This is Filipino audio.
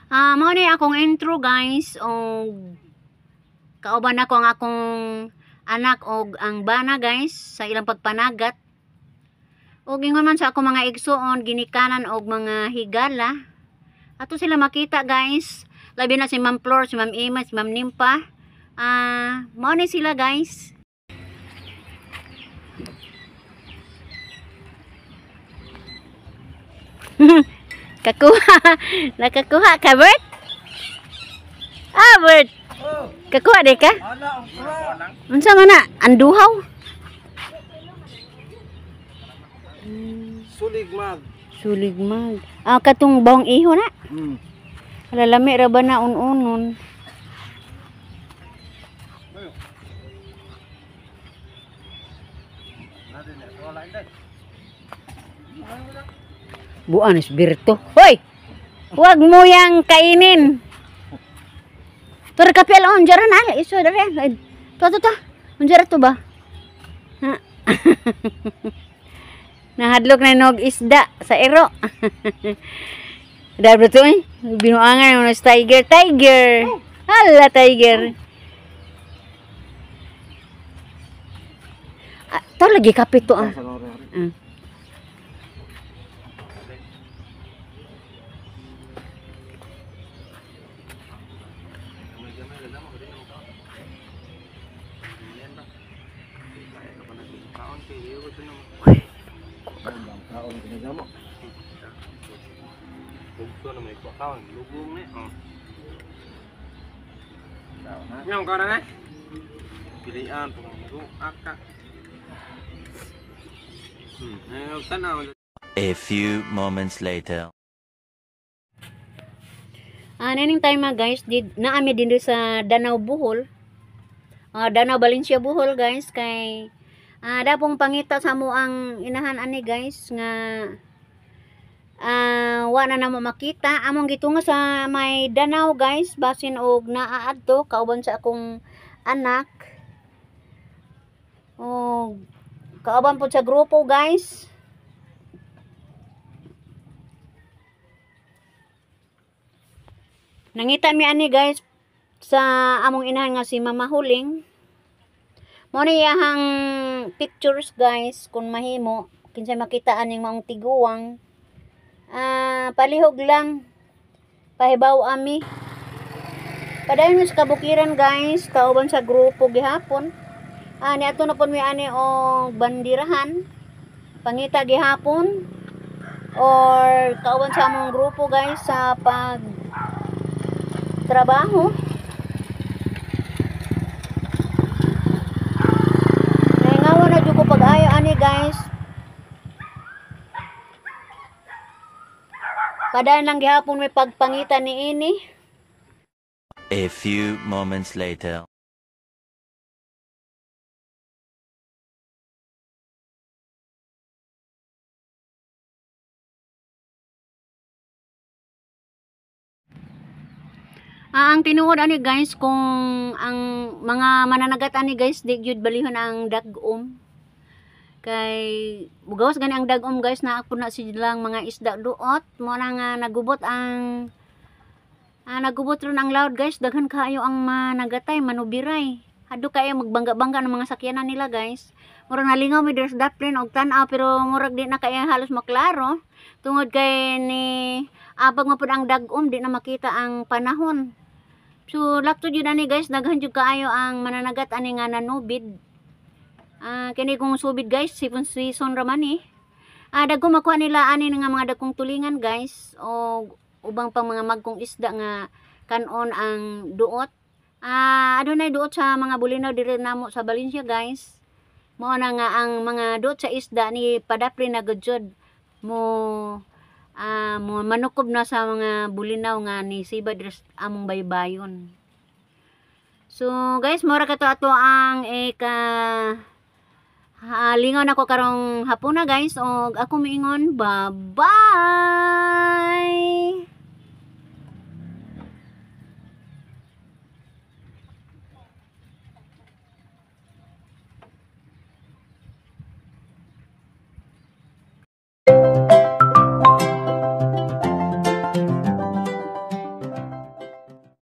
Mao ni akong intro guys, o kauban ako ang akong anak og ang bana guys sa ilang pagpanagat. Og ingon man sa ako mga igsuon ginikanan og mga higala. Ato sila makita guys. Labi na si Ma'am Flor, si Ma'am Ima, si Ma'am Nimpa. Mao ni sila guys. Kakuha. Nakakuha ka, Bert? Bert. Kakuha di ka? Unsa man na? Anduhaw? Suligmag. Suligmag. Katong bawang iho na? Lalami ra ba na ununon? Buan espiritu. Hoy! Huwag mo yang kainin. Tor kapel on jaran ala iso dere. To. Unjara to ba? Ha. Nahadlok na nog isda sa ero. Dapat to eh. Binuangan ng tiger. Hala tiger. To lagi kapit to Nyong kau na pilihan pengunjung akak. A few moments later. Naning time guys, naami din sa Danau Bohol. Danau Valencia Bohol guys kay dapong pangita sa mo ang inahan ani guys nga wa na namo makita among gitungo sa may Danau guys basin og naaadto kauban sa akong anak. Kauban po sa grupo guys. Nangita mi ani guys sa among inahan nga si Mama Huling. Mo ni iyahang pictures guys kung mahimo kinsay makita aning maong tiguwang. Palihog lang. Pahibaw ami. Padayon sa kabukiran guys, kauban sa grupo gihapon. Ni ato na pud mi ani og bandirahan. Pangita gihapon or kauban sa among grupo guys sa pag trabaho. Ngayon na jud ko pag-ayo ani guys. Padayon lang gihapon may pagpangita ni ini. A few moments later. Ang tinuod ani guys kung ang mga mananagat ani guys di gyud balihon ang dagom. Kay bugawas gani ang dagom guys na ako na silang mga isda duot mo na nga nagubot ang nagubot ron ang loud guys daghan kaayo ang managatay manubiray. Hado kayo magbangga-bangga ng mga sakyanan nila guys. Murag nalingaw mi deres daplin og tan-aw pero murag di na kaya halos maklaro tungod kay ni pag mapud ang dagom di na makita ang panahon. So lakto jud ani guys daghan jud kaayo ang mananagat ani nga nanubid. Kini kung subid guys season raman eh. Dagko makuha nila ani nga mga dagkong tulingan guys o ubang pang mga magkong isda nga kanon ang duot. Adunay duot sa mga bulinaw diri namo sa Valencia guys. Mo na nga ang mga duot sa isda ni padapri na gudjod mo manukob na sa mga bulinaw nga ni siba dres among baybayon. So guys, mora ka to ato ang lingaw na ko karong hapon na guys og ako miingon bye bye.